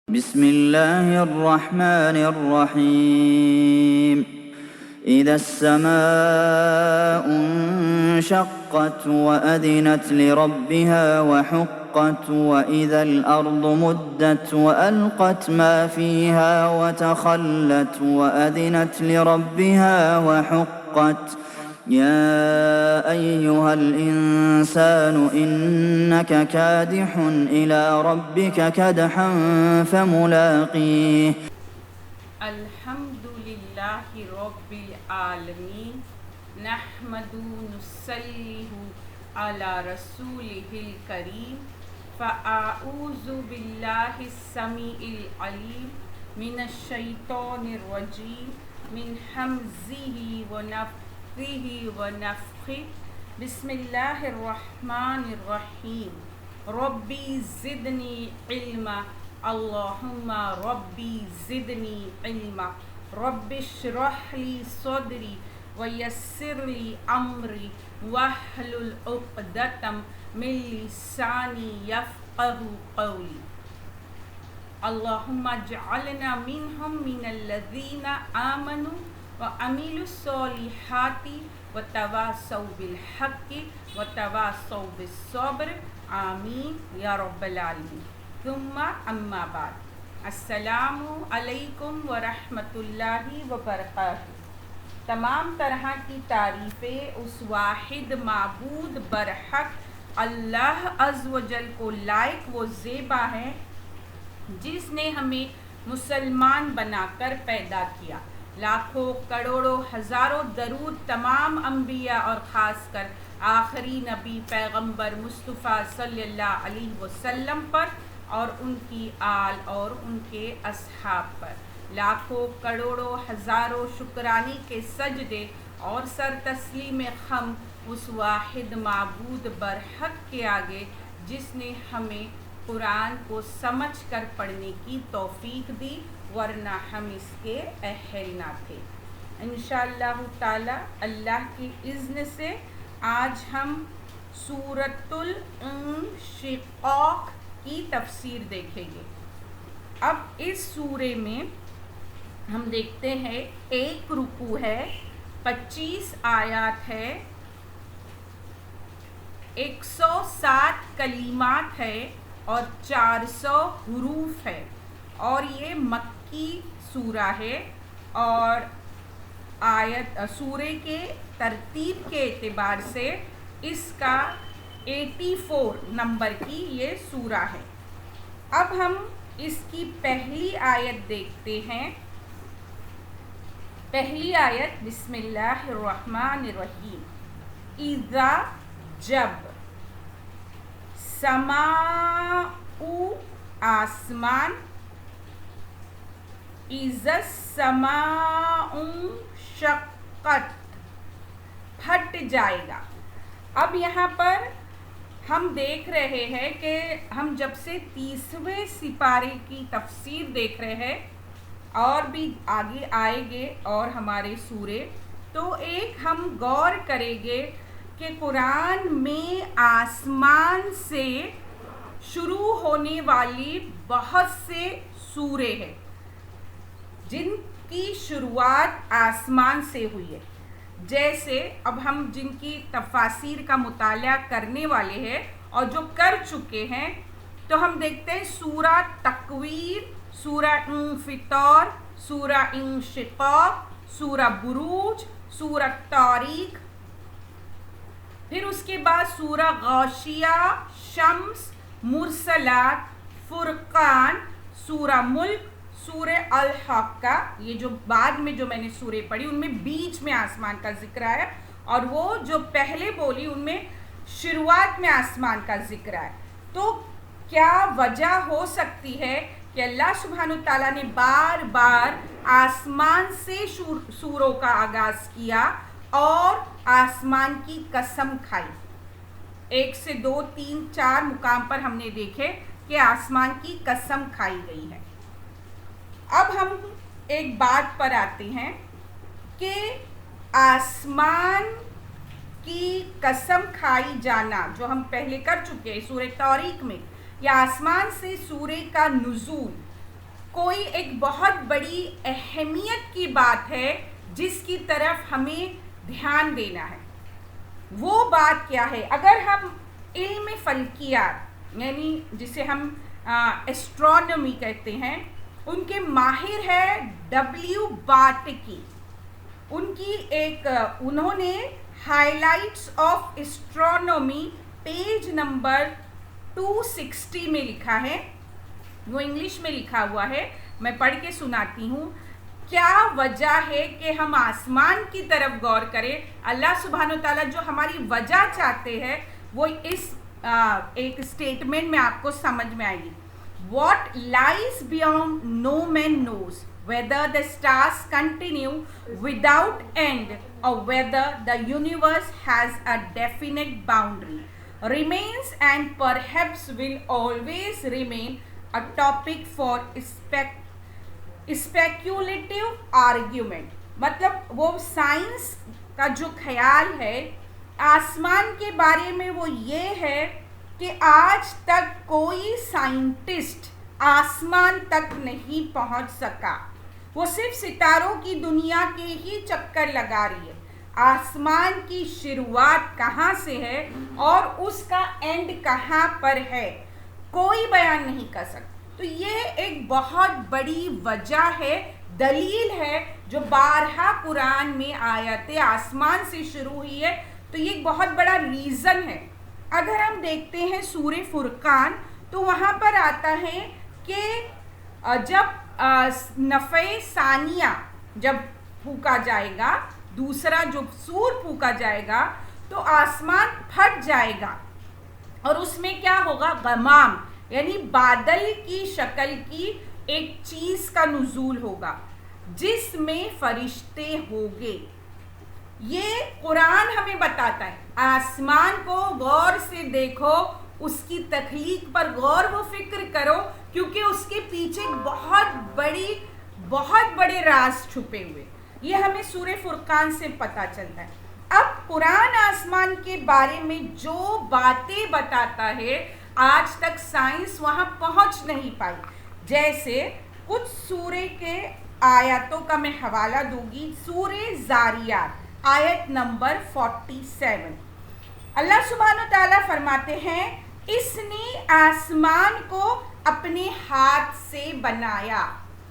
بسم الله الرحمن الرحيم إذا السماء انشقت وأذنت لربها وحقت وإذا الأرض مدت وألقت ما فيها وتخلت وأذنت لربها وحقت يا أيها الإنسان إنك كادح إلى ربك كدحا فملاقيه الحمدللہ رب العالمین نحمدہ نصلیہ علی رسولہ الکریم فاعوذ باللہ السمیع العلیم من الشیطان الرجیم من حمزہ ونفخہ ونفخہ بسم اللہ الرحمن الرحیم ربی زدنی علما اللہم ربی زدنی علما رب اشرح لی صدری ویسر لی امری واحلل عقدۃ من لسانی یفقہوا قولی اللہم اجعلنا منہم من الذین آمنوا وعملوا الصالحات وتواصوا بالحق وتواصوا بالصبر آمین یا رب العالمین ثم اما بعد السلام علیکم ورحمۃ اللہ وبرکاتہ۔ تمام طرح کی تعریفیں اس واحد معبود برحق اللہ عز و جل کو لائق و زیبا ہے جس نے ہمیں مسلمان بنا کر پیدا کیا۔ لاکھوں کروڑوں ہزاروں درود تمام انبیاء اور خاص کر آخری نبی پیغمبر مصطفیٰ صلی اللہ علیہ وسلم پر اور ان کی آل اور ان کے اصحاب پر لاکھوں کروڑوں ہزاروں شکرانی کے سجدے اور سر تسلیم خم اس واحد معبود برحق کے آگے جس نے ہمیں قرآن کو سمجھ کر پڑھنے کی توفیق دی، ورنہ ہم اس کے اہل نہ تھے۔ انشاءاللہ تعالی اللہ کی اذن سے آج ہم سورۃ الانشقاق کی تفسیر دیکھیں گے۔ اب اس سورے میں ہم دیکھتے ہیں ایک رکوع ہے، 25 آیات ہے، 107 کلمات ہے اور 400 حروف ہے، اور یہ مکی سورہ ہے، اور سورے کے ترتیب کے اعتبار سے اس کا 84 نمبر کی یہ سورہ ہے۔ اب ہم اس کی پہلی آیت دیکھتے ہیں۔ پہلی آیت بسم اللہ الرحمن الرحیم اذا جب سماء آسمان اذا السماء انشقت پھٹ جائے گا۔ اب یہاں پر ہم دیکھ رہے ہیں کہ ہم جب سے 30ویں سپارے کی تفسیر دیکھ رہے ہیں اور بھی آگے آئیں گے اور ہمارے سورے، تو ایک ہم غور کریں گے کہ قرآن میں آسمان سے شروع ہونے والی بہت سے سورے ہیں جن کی شروعات آسمان سے ہوئی ہے۔ جیسے اب ہم جن کی تفاسیر کا مطالعہ کرنے والے ہیں اور جو کر چکے ہیں، تو ہم دیکھتے ہیں سورہ تکویر، سورہ انفطار، سورہ انشقاق، سورہ بروج، سورہ طارق، پھر اس کے بعد سورہ غاشیہ، شمس، مرسلات، فرقان، سورہ ملک، سورہ الحاقہ۔ یہ جو بعد میں جو میں نے سورے پڑھی ان میں بیچ میں آسمان کا ذکر آیا، اور وہ جو پہلے بولی ان میں شروعات میں آسمان کا ذکر آیا۔ تو کیا وجہ ہو سکتی ہے کہ اللہ سبحانہ تعالیٰ نے بار بار آسمان سے سوروں کا آغاز کیا اور آسمان کی قسم کھائی؟ 1 سے 2 3 4 مقام پر ہم نے دیکھے کہ آسمان کی قسم کھائی گئی ہے۔ اب ہم ایک بات پر آتے ہیں کہ آسمان کی قسم کھائی جانا جو ہم پہلے کر چکے ہیں سورہ طارق میں، یا آسمان سے سورہ کا نزول کوئی ایک بہت بڑی اہمیت کی بات ہے جس کی طرف ہمیں دھیان دینا ہے. وہ بات کیا ہے؟ اگر ہم علم فلکیات یعنی جسے ہم ایسٹرونومی کہتے ہیں، ان کے ماہر ہے ڈبلیو باٹکی. ان کی انہوں نے high lights of astronomy page number 260 میں لکھا ہے. وہ انگلش میں لکھا ہوا ہے، میں پڑھ کے سناتی ہوں. کیا وجہ ہے کہ ہم آسمان کی طرف غور کریں؟ اللہ سبحانہ و تعالیٰ جو ہماری وجہ چاہتے ہیں وہ اس ایک اسٹیٹمنٹ میں آپ کو سمجھ میں آئے گی. What lies beyond no man knows, whether the stars continue without end or whether the universe has a definite boundary, remains and perhaps will always remain a topic for speculative argument. مطلب وہ science کا جو خیال ہے آسمان کے بارے میں وہ یہ ہے کہ آج تک کوئی سائنٹسٹ آسمان تک نہیں پہنچ سکا. وہ صرف ستاروں کی دنیا کے ہی چکر لگا رہی ہے. آسمان کی شروعات کہاں سے ہے اور اس کا اینڈ کہاں پر ہے کوئی بیان نہیں کر سکتا. تو یہ ایک بہت بڑی وجہ ہے، دلیل ہے جو بارہا قرآن میں آیت آسمان سے شروع ہوئی ہے. تو یہ ایک بہت بڑا ریزن ہے. اگر ہم دیکھتے ہیں سورہ فرقان تو وہاں پر آتا ہے کہ جب نفع ثانیہ جب پھونکا جائے گا، دوسرا جو سور پھونکا جائے گا تو آسمان پھٹ جائے گا اور اس میں کیا ہوگا؟ غمام یعنی بادل کی شکل کی ایک چیز کا نزول ہوگا جس میں فرشتے ہوگے. یہ قرآن ہمیں بتاتا ہے آسمان کو غور سے دیکھو، اس کی تخلیق پر غور و فکر کرو، کیونکہ اس کے پیچھے بہت بڑے راز چھپے ہوئے. یہ ہمیں سورہ فرقان سے پتہ چلتا ہے. اب قرآن آسمان کے بارے میں جو باتیں بتاتا ہے آج تک سائنس وہاں پہنچ نہیں پائی. جیسے کچھ سورہ کے آیاتوں کا میں حوالہ دوں گی. سورہ زاریات آیت نمبر 47. اللہ سبحانہ تعالیٰ فرماتے ہیں اس نے آسمان کو اپنے ہاتھ سے بنایا.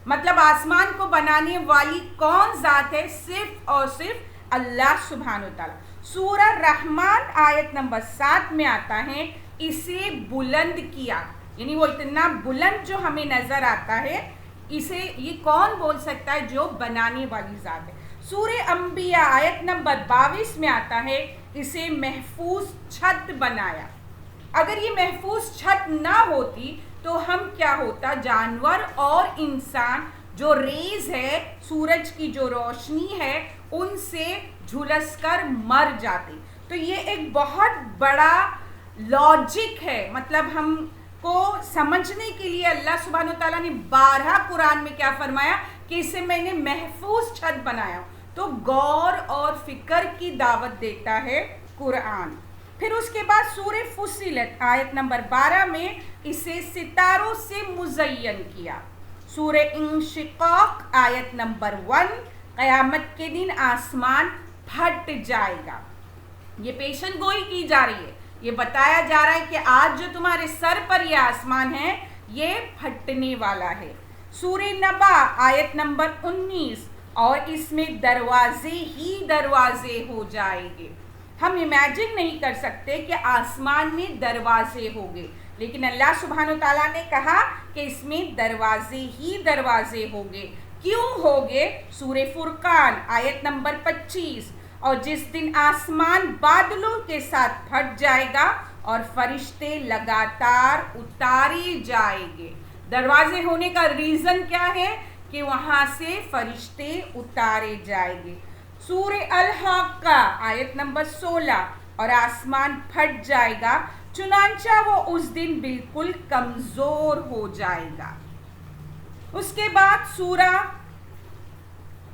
مطلب آسمان کو بنانے والی کون ذات ہے؟ صرف اور صرف اللہ سبحانہ تعالیٰ. سورہ رحمان آیت نمبر 7 میں آتا ہے اسے بلند کیا. یعنی وہ اتنا بلند جو ہمیں نظر آتا ہے، اسے یہ کون بول سکتا ہے؟ جو بنانے والی ذات ہے. سورہ انبیاء آیت نمبر 22 میں آتا ہے اسے محفوظ چھت بنایا. اگر یہ محفوظ چھت نہ ہوتی تو ہم کیا ہوتا؟ جانور اور انسان جو ریز ہے، سورج کی جو روشنی ہے، ان سے جھلس کر مر جاتے. تو یہ ایک بہت بڑا لاجک ہے. مطلب ہم کو سمجھنے کے لیے اللہ سبحانہ تعالیٰ نے 12 قرآن میں کیا فرمایا کہ اسے میں نے محفوظ چھت بنایا. تو غور اور فکر کی دعوت دیتا ہے قرآن. پھر اس کے بعد سورہ فصلت آیت نمبر 12 میں اسے ستاروں سے مزین کیا. سورہ انشقاق آیت نمبر 1 قیامت کے دن آسمان پھٹ جائے گا. یہ پیشن گوئی کی جا رہی ہے، یہ بتایا جا رہا ہے کہ آج جو تمہارے سر پر یہ آسمان ہے یہ پھٹنے والا ہے. سورہ نبا آیت نمبر 19 اور اس میں دروازے ہی دروازے ہو جائیں گے. ہم امیجن نہیں کر سکتے کہ آسمان میں دروازے ہوں گے، لیکن اللہ سبحانہ تعالیٰ نے کہا کہ اس میں دروازے ہی دروازے ہوں گے. کیوں ہوں گے؟ سورہ فرقان آیت نمبر 25 اور جس دن آسمان بادلوں کے ساتھ پھٹ جائے گا اور فرشتے لگاتار اتارے جائیں گے. دروازے ہونے کا ریزن کیا ہے؟ کہ وہاں سے فرشتے اتارے جائیں گے. سورہ الحاقہ آیت نمبر 16 اور آسمان پھٹ جائے گا چنانچہ وہ اس دن بالکل کمزور ہو جائے گا. اس کے بعد سورہ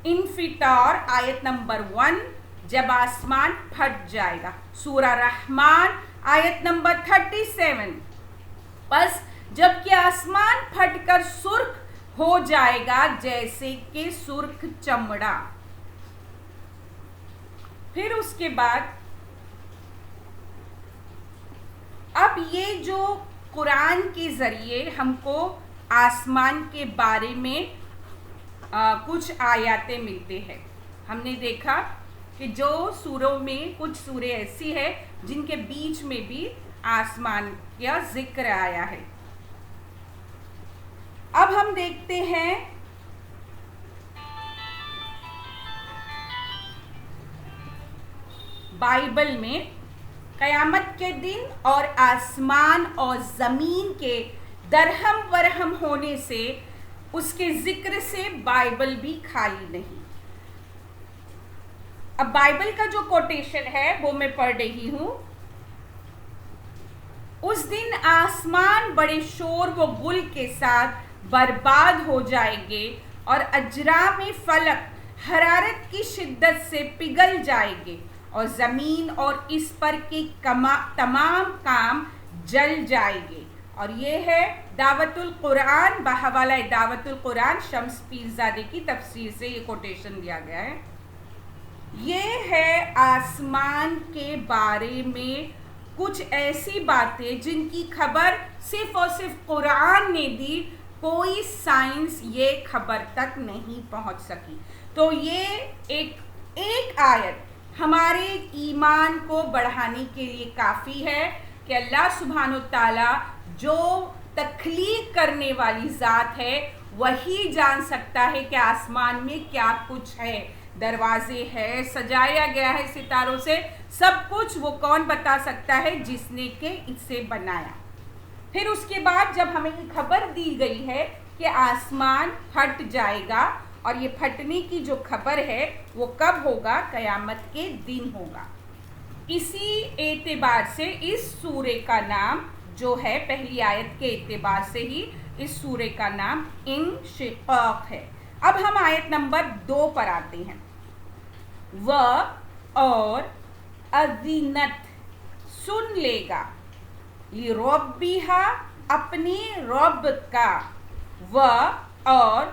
انفطار آیت نمبر 1 جب آسمان پھٹ جائے گا. سورہ رحمان آیت نمبر 37 بس جب کہ آسمان پھٹ کر سرخ ہو جائے گا جیسے کہ سرخ چمڑا. پھر اس کے بعد اب یہ جو قرآن کے ذریعے ہم کو آسمان کے بارے میں کچھ آیاتیں ملتے ہیں. ہم نے دیکھا کہ جو سوروں میں کچھ سوریں ایسی ہے جن کے بیچ میں بھی آسمان کا ذکر آیا ہے. اب ہم دیکھتے ہیں بائبل میں قیامت کے دن اور آسمان اور زمین کے درہم ورہم ہونے سے اس کے ذکر سے بائبل بھی خالی نہیں. اب بائبل کا جو کوٹیشن ہے وہ میں پڑھ رہی ہوں. اس دن آسمان بڑے شور و گل کے ساتھ برباد ہو جائیں گے اور اجرام فلک حرارت کی شدت سے پگھل جائیں گے اور زمین اور اس پر کے تمام کام جل جائیں گے. اور یہ ہے دعوت القرآن بحوالہ دعوت القرآن شمس پیرزادہ کی تفسیر سے یہ کوٹیشن دیا گیا ہے. یہ ہے آسمان کے بارے میں کچھ ایسی باتیں جن کی خبر صرف اور صرف قرآن نے دی. کوئی سائنس یہ خبر تک نہیں پہنچ سکی. تو یہ ایک آیت ہمارے ایمان کو بڑھانے کے لیے کافی ہے کہ اللہ سبحانہ وتعالی جو تخلیق کرنے والی ذات ہے وہی جان سکتا ہے کہ آسمان میں کیا کچھ ہے. دروازے ہے، سجایا گیا ہے ستاروں سے، سب کچھ وہ کون بتا سکتا ہے؟ جس نے کہ اسے بنایا. پھر اس کے بعد جب ہمیں یہ خبر دی گئی ہے کہ آسمان پھٹ جائے گا، اور یہ پھٹنے کی جو خبر ہے وہ کب ہوگا؟ قیامت کے دن ہوگا. اسی اعتبار سے اس سورے کا نام جو ہے پہلی آیت کے اعتبار سے ہی اس سورے کا نام انشقاق ہے. اب ہم آیت نمبر 2 پر آتے ہیں. و اور اذینت سن لے گا لربھا اپنے رب کا، و اور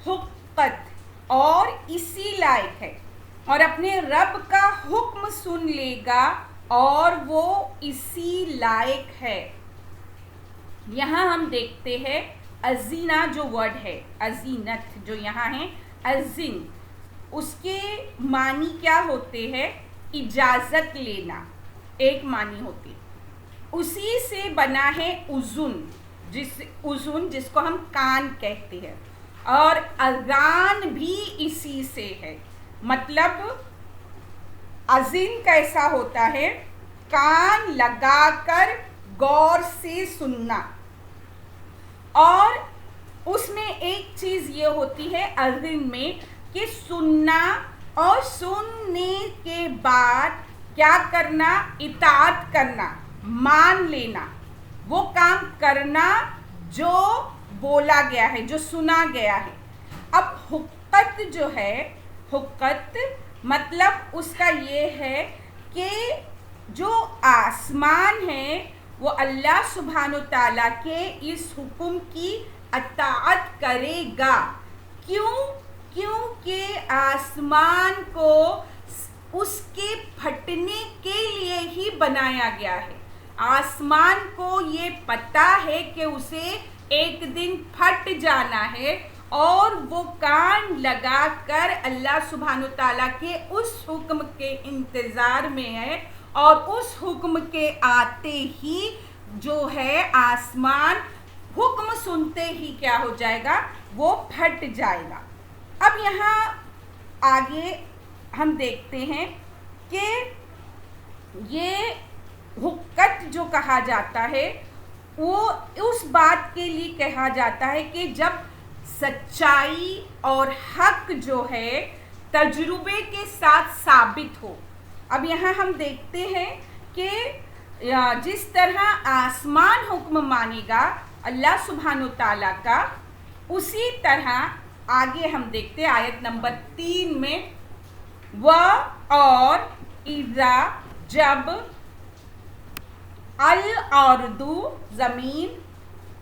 حقت اور اسی لائق ہے، اور اپنے رب کا حکم سن لے گا اور وہ اسی لائق ہے. یہاں ہم دیکھتے ہیں ازینہ جو ورڈ ہے، ازینت جو یہاں ہے، ازن اس کے معنی کیا ہوتے ہیں؟ اجازت لینا ایک معنی ہوتی. اسی سے بنا ہے اذن جس کو ہم کان کہتے ہیں، اور اذان بھی اسی سے ہے. مطلب اذن کیسا ہوتا ہے؟ کان لگا کر غور سے سننا. اور اس میں ایک چیز یہ ہوتی ہے اذن میں کہ سننا اور سننے کے بعد کیا کرنا؟ اطاعت کرنا، مان لینا، وہ کام کرنا جو بولا گیا ہے، جو سنا گیا ہے. اب حقت جو ہے، حقت مطلب اس کا یہ ہے کہ جو آسمان ہے وہ اللہ سبحانہ تعالیٰ کے اس حکم کی اطاعت کرے گا. کیونکہ آسمان کو اس کے پھٹنے کے لیے ہی بنایا گیا ہے. آسمان کو یہ پتہ ہے کہ اسے ایک دن پھٹ جانا ہے، اور وہ کان لگا کر اللہ سبحانہ تعالیٰ کے اس حکم کے انتظار میں ہے، اور اس حکم کے آتے ہی جو ہے آسمان حکم سنتے ہی کیا ہو جائے گا؟ وہ پھٹ جائے گا. اب یہاں آگے ہم دیکھتے ہیں کہ یہ حقت جو کہا جاتا ہے وہ اس بات کے لیے کہا جاتا ہے کہ جب سچائی اور حق جو ہے تجربے کے ساتھ ثابت ہو. اب یہاں ہم دیکھتے ہیں کہ جس طرح آسمان حکم مانے گا اللہ سبحانہ تعالیٰ کا، اسی طرح آگے ہم دیکھتے ہیں آیت نمبر 3 میں، و اور اذا جب الارض زمین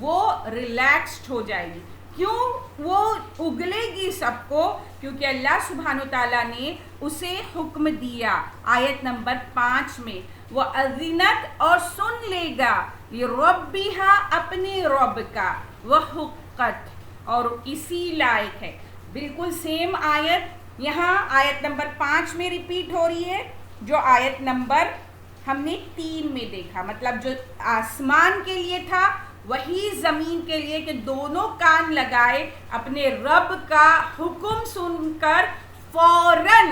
وہ ریلیکسڈ ہو جائے گی. کیوں وہ اگلے گی سب کو؟ کیونکہ اللہ سبحانہ و تعالیٰ نے اسے حکم دیا آیت نمبر 5 میں، وہ اذنت اور سن لے گا لربھا اپنے رب کا، وہ حقت اور اسی لائق ہے. بالکل سیم آیت یہاں آیت نمبر 5 میں ریپیٹ ہو رہی ہے جو آیت نمبر ہم نے 3 میں دیکھا. مطلب جو آسمان کے لیے تھا وہی زمین کے لیے کہ دونوں کان لگائے اپنے رب کا حکم سن کر فوراً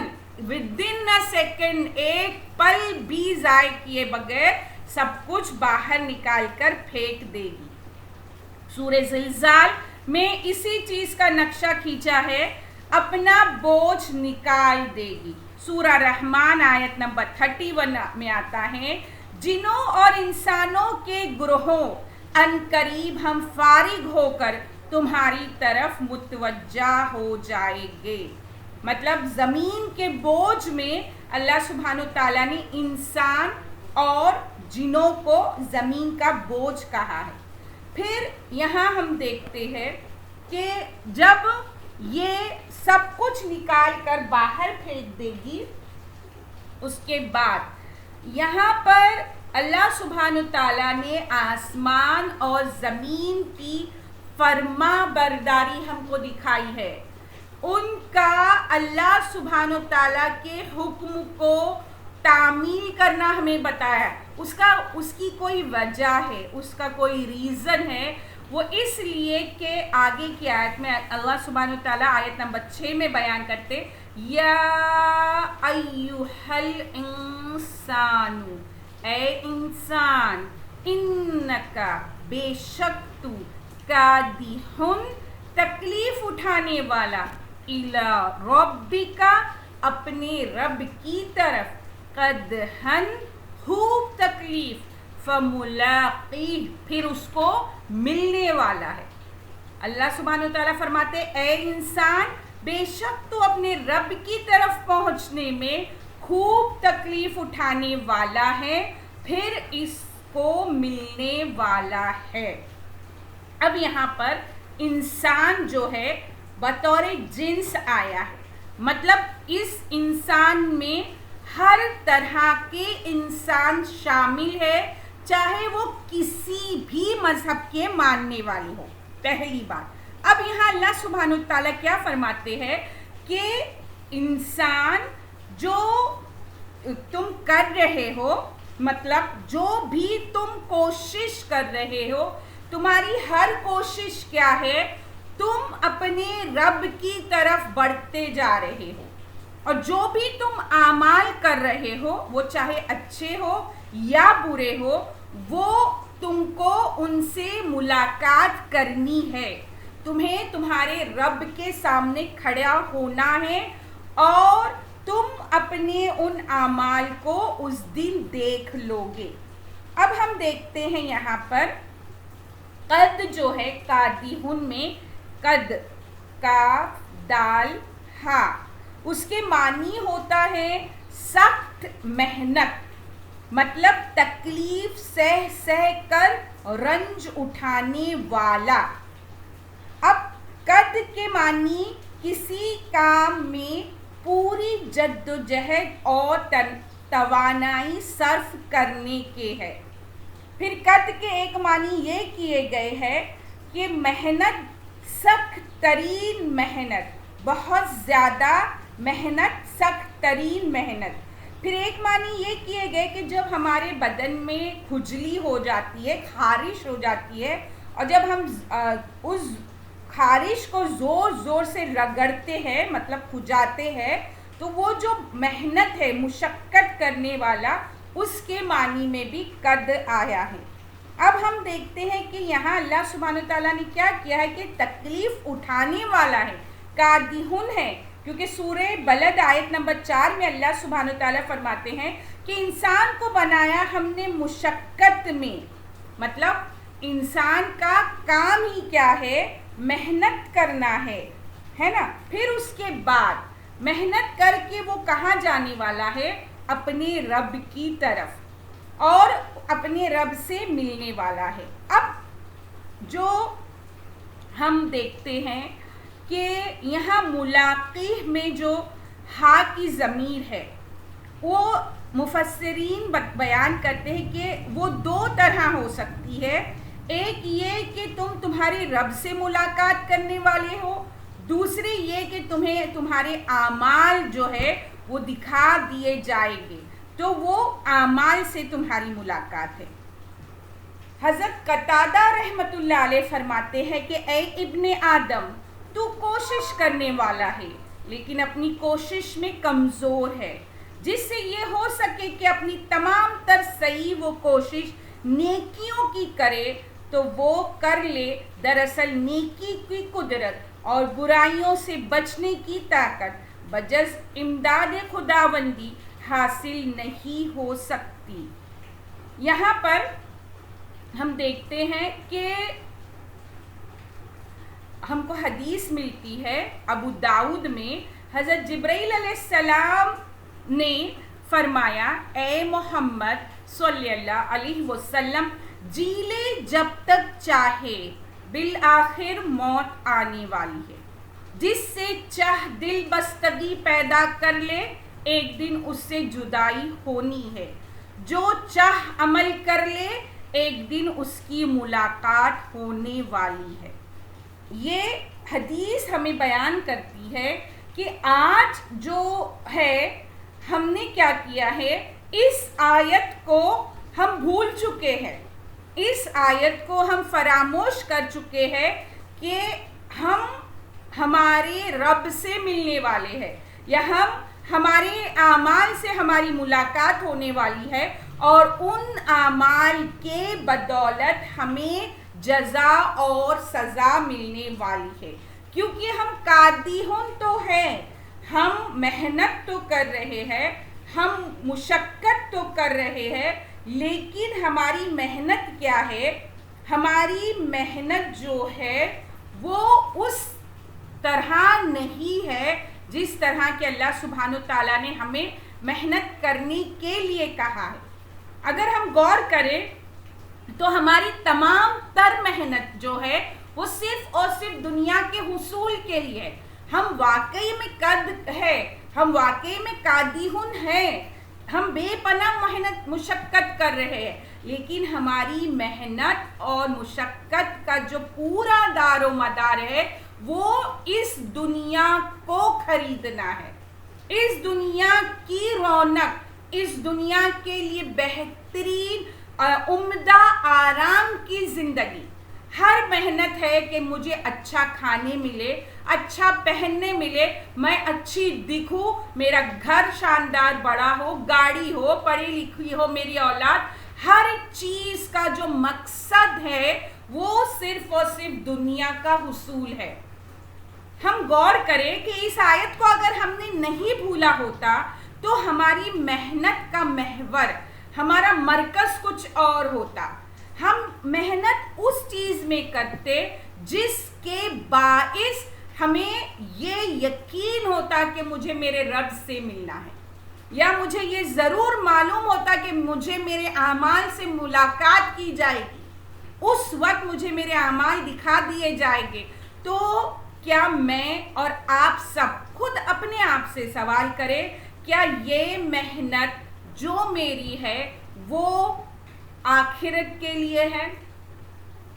ودن اے سیکنڈ، ایک پل بھی ضائع کیے بغیر سب کچھ باہر نکال کر پھینک دے گی. سورہ زلزال میں اسی چیز کا نقشہ کھینچا ہے، اپنا بوجھ نکال دے گی. سورہ رحمان آیت نمبر 31 میں آتا ہے، جنوں اور انسانوں کے گروہوں ان قریب ہم فارغ ہو کر تمہاری طرف متوجہ ہو جائیں گے. مطلب زمین کے بوجھ میں اللہ سبحانہ تعالیٰ نے انسان اور جنوں کو زمین کا بوجھ کہا ہے. پھر یہاں ہم دیکھتے ہیں کہ جب یہ سب کچھ نکال کر باہر پھینک دے گی، اس کے بعد یہاں پر اللہ سبحانہ تعالیٰ نے آسمان اور زمین کی فرما برداری ہم کو دکھائی ہے. ان کا اللہ سبحانہ تعالیٰ کے حکم کو تعمیل کرنا ہمیں بتایا. اس کی کوئی وجہ ہے، اس کا کوئی ریزن ہے. وہ اس لیے کہ آگے کی آیت میں اللہ سبحانہ تعالیٰ آیت نمبر 6 میں بیان کرتے، یا ایھا الانسان، اے انسان، انکا بے شک تو، کادح تکلیف اٹھانے والا، الی ربکا اپنے رب کی طرف، قدحن خوب تکلیف، فملاقیہ پھر اس کو ملنے والا ہے. اللہ سبحانہ وتعالیٰ فرماتے اے انسان بے شک تو اپنے رب کی طرف پہنچنے میں خوب تکلیف اٹھانے والا ہے، پھر اس کو ملنے والا ہے. اب یہاں پر انسان جو ہے بطور جنس آیا ہے، مطلب اس انسان میں ہر طرح کے انسان شامل ہے، چاہے وہ کسی بھی مذہب کے ماننے والے ہو. پہلی بات. اب یہاں اللہ سبحانہ تعالیٰ کیا فرماتے ہیں کہ انسان جو تم کر رہے ہو، مطلب جو بھی تم کوشش کر رہے ہو، تمہاری ہر کوشش کیا ہے؟ تم اپنے رب کی طرف بڑھتے جا رہے ہو، اور جو بھی تم اعمال کر رہے ہو وہ چاہے اچھے ہو یا برے ہو، وہ تم کو ان سے ملاقات کرنی ہے. تمہیں تمہارے رب کے سامنے کھڑا ہونا ہے اور تم اپنے ان اعمال کو اس دن دیکھ لو گے. اب ہم دیکھتے ہیں یہاں پر قد جو ہے قادحن میں قد، کاف دال ہا، اس کے معنی ہوتا ہے سخت محنت، مطلب تکلیف سہ کر رنج اٹھانے والا. اب قد کے معنی کسی کام میں پوری جد و جہد اور توانائی صرف کرنے کے ہے. پھر قد کے ایک معنی یہ کیے گئے ہیں کہ محنت، سخت ترین محنت، بہت زیادہ محنت، سخت ترین محنت. پھر ایک معنی یہ کیے گئے کہ جب ہمارے بدن میں کھجلی ہو جاتی ہے، خارش ہو جاتی ہے، اور جب ہم اس خارش کو زور زور سے رگڑتے ہیں، مطلب کھجاتے ہیں، تو وہ جو محنت ہے، مشقت کرنے والا، اس کے معنی میں بھی قد آیا ہے. اب ہم دیکھتے ہیں کہ یہاں اللہ سبحانہ تعالیٰ نے کیا کیا ہے کہ تکلیف اٹھانے والا ہے، قادحن ہے. کیونکہ سورہ بلد آیت نمبر 4 میں اللہ سبحانہ تعالیٰ فرماتے ہیں کہ انسان کو بنایا ہم نے مشقت میں، مطلب انسان کا کام ہی کیا ہے؟ محنت کرنا ہے نا. پھر اس کے بعد محنت کر کے وہ کہاں جانے والا ہے؟ اپنے رب کی طرف، اور اپنے رب سے ملنے والا ہے. اب جو ہم دیکھتے ہیں کہ یہاں ملاقیہ میں جو ہا کی ضمیر ہے وہ مفسرین بیان کرتے ہیں کہ وہ دو طرح ہو سکتی ہے. ایک یہ کہ تم تمہارے رب سے ملاقات کرنے والے ہو، دوسری یہ کہ تمہیں تمہارے اعمال جو ہے وہ دکھا دیے جائیں گے، تو وہ اعمال سے تمہاری ملاقات ہے. حضرت قتادہ رحمۃ اللہ علیہ فرماتے ہیں کہ اے ابن آدم، تو کوشش کرنے والا ہے لیکن اپنی کوشش میں کمزور ہے، جس سے یہ ہو سکے کہ اپنی تمام تر صحیح وہ کوشش نیکیوں کی کرے تو وہ کر لے. دراصل نیکی کی قدرت اور برائیوں سے بچنے کی طاقت بجز امداد خداوندی حاصل نہیں ہو سکتی. یہاں پر ہم دیکھتے ہیں کہ ہم کو حدیث ملتی ہے ابو داؤد میں، حضرت جبرائیل علیہ السلام نے فرمایا اے محمد صلی اللہ علیہ وسلم، جی لے جب تک چاہے، بالآخر موت آنے والی ہے. جس سے چاہ دل بستگی پیدا کر لے، ایک دن اس سے جدائی ہونی ہے. جو چاہ عمل کر لے، ایک دن اس کی ملاقات ہونے والی ہے. یہ حدیث ہمیں بیان کرتی ہے کہ آج جو ہے ہم نے کیا کیا ہے، اس آیت کو ہم بھول چکے ہیں، اس آیت کو ہم فراموش کر چکے ہیں کہ ہم ہمارے رب سے ملنے والے ہیں، یا ہمارے اعمال سے ہماری ملاقات ہونے والی ہے، اور ان اعمال کے بدولت ہمیں جزا اور سزا ملنے والی ہے. کیونکہ ہم قادیون تو ہیں، ہم محنت تو کر رہے ہیں، ہم مشقت تو کر رہے ہیں، لیکن ہماری محنت کیا ہے؟ ہماری محنت جو ہے وہ اس طرح نہیں ہے جس طرح کہ اللہ سبحانہ وتعالیٰ نے ہمیں محنت کرنے کے لیے کہا ہے. اگر ہم غور کریں تو ہماری تمام تر محنت جو ہے وہ صرف اور صرف دنیا کے حصول کے لیے ہے. ہم واقعی میں قد ہے، ہم واقعی میں قادیون ہیں، ہم بے پناہ محنت مشقت کر رہے ہیں، لیکن ہماری محنت اور مشقت کا جو پورا دار و مدار ہے وہ اس دنیا کو خریدنا ہے، اس دنیا کی رونق، اس دنیا کے لیے بہترین عمدہ آرام کی زندگی. ہر محنت ہے کہ مجھے اچھا کھانے ملے، اچھا پہننے ملے، میں اچھی دکھوں، میرا گھر شاندار بڑا ہو، گاڑی ہو، پڑھی لکھی ہو میری اولاد. ہر چیز کا جو مقصد ہے وہ صرف اور صرف دنیا کا حصول ہے. ہم غور کریں کہ اس آیت کو اگر ہم نے نہیں بھولا ہوتا تو ہماری محنت کا محور، ہمارا مرکز کچھ اور ہوتا. ہم محنت اس چیز میں کرتے جس کے باعث ہمیں یہ یقین ہوتا کہ مجھے میرے رب سے ملنا ہے، یا مجھے یہ ضرور معلوم ہوتا کہ مجھے میرے اعمال سے ملاقات کی جائے گی، اس وقت مجھے میرے اعمال دکھا دیے جائیں گے. تو کیا میں اور آپ سب خود اپنے آپ سے سوال کریں، کیا یہ محنت جو میری ہے وہ آخرت کے لیے ہے؟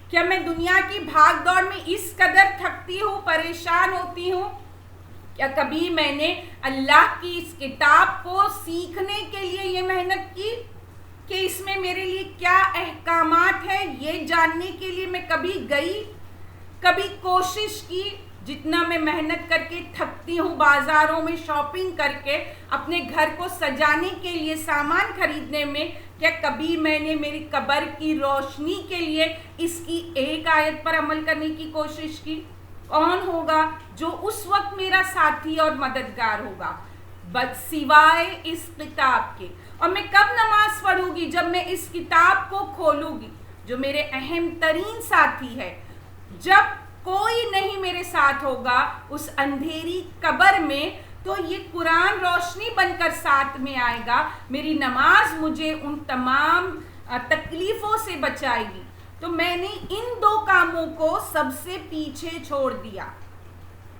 کیا میں دنیا کی بھاگ دوڑ میں اس قدر تھکتی ہوں، پریشان ہوتی ہوں؟ کیا کبھی میں نے اللہ کی اس کتاب کو سیکھنے کے لیے یہ محنت کی کہ اس میں میرے لیے کیا احکامات ہیں یہ جاننے کے لیے میں کبھی گئی، کبھی کوشش کی؟ جتنا میں محنت کر کے تھکتی ہوں بازاروں میں شاپنگ کر کے اپنے گھر کو سجانے کے لیے سامان خریدنے میں، کیا کبھی میں نے میری قبر کی روشنی کے لیے اس کی ایک آیت پر عمل کرنے کی کوشش کی؟ کون ہوگا جو اس وقت میرا ساتھی اور مددگار ہوگا سوائے اس کتاب کے؟ اور میں کب نماز پڑھوں گی؟ جب میں اس کتاب کو کھولوں گی جو میرے اہم ترین ساتھی ہے. جب کوئی نہیں میرے ساتھ ہوگا اس اندھیری قبر میں تو یہ قرآن روشنی بن کر ساتھ میں آئے گا، میری نماز مجھے ان تمام تکلیفوں سے بچائے گی. تو میں نے ان 2 کاموں کو سب سے پیچھے چھوڑ دیا.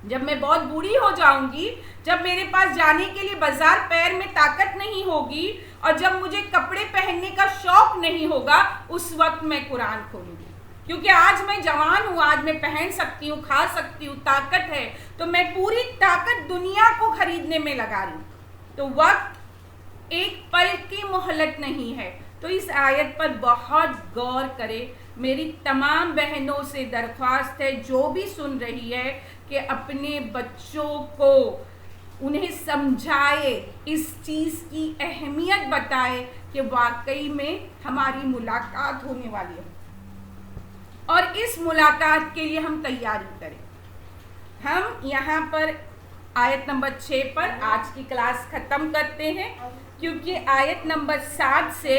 جب میں بہت بوڑھی ہو جاؤں گی، جب میرے پاس جانے کے لیے بازار پیر میں طاقت نہیں ہوگی اور جب مجھے کپڑے پہننے کا شوق نہیں ہوگا، اس وقت میں قرآن کھولوں گی. کیونکہ آج میں جوان ہوں، آج میں پہن سکتی ہوں، کھا سکتی ہوں، طاقت ہے، تو میں پوری طاقت دنیا کو خریدنے میں لگا رہی ہوں. تو وقت ایک پل کی مہلت نہیں ہے. تو اس آیت پر بہت غور کرے. میری تمام بہنوں سے درخواست ہے جو بھی سن رہی ہے کہ اپنے بچوں کو انہیں سمجھائے، اس چیز کی اہمیت بتائے کہ واقعی میں ہماری ملاقات ہونے والی ہے اور اس ملاقات کے لیے ہم تیاری کریں. ہم یہاں پر آیت نمبر 6 پر آج کی کلاس ختم کرتے ہیں، کیونکہ آیت نمبر 7 سے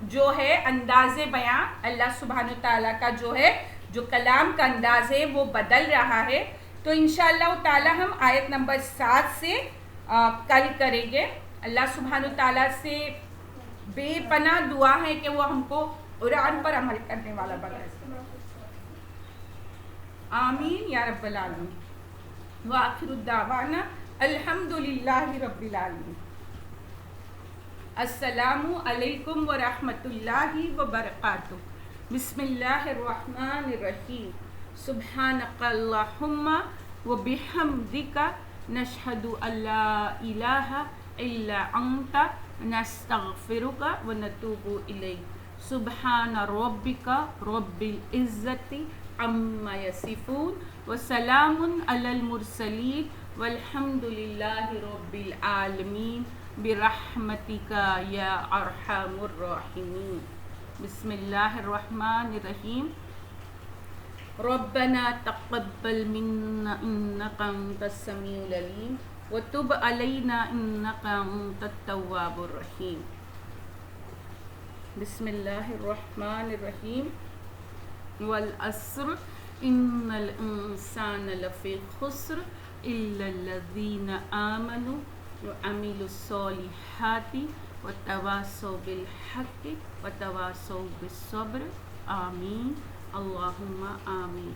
جو ہے انداز بیاں اللہ سبحانہ تعالیٰ کا جو کلام کا انداز ہے وہ بدل رہا ہے. تو انشاءاللہ تعالیٰ ہم آیت نمبر 7 سے کل کریں گے. اللہ سبحانہ تعالیٰ سے بے پناہ دعا ہے کہ وہ ہم کو قرآن پر عمل کرنے والا بنائے. آمین یا رب العالمین. وآخر الدعوانا الحمدللہ رب العالمین. السلام علیکم ورحمۃ اللہ وبرکاتہ. بسم اللہ الرحمن الرحیم. سبحانک اللہم وبحمدک نشہد ان لا الہ الا انت نستغفرک ونتوب الیک. سبحان ربک رب العزت عما یصفون وسلام علی المرسلین والحمد للہ رب العالمین برحمتک یا ارحم الراحمین. بسم اللہ الرحمن الرحیم. ربنا تقبل منا انک انت السمیع العلیم وتب علینا انک انت التواب الرحیم. بسم اللہ الرحمن الرحیم. والعصر ان الانسان لفی خسر الا الذین آمنوا وعملوا الصالحات وتواصوا بالحق وتواصوا بالصبر. آمین اللہم آمین.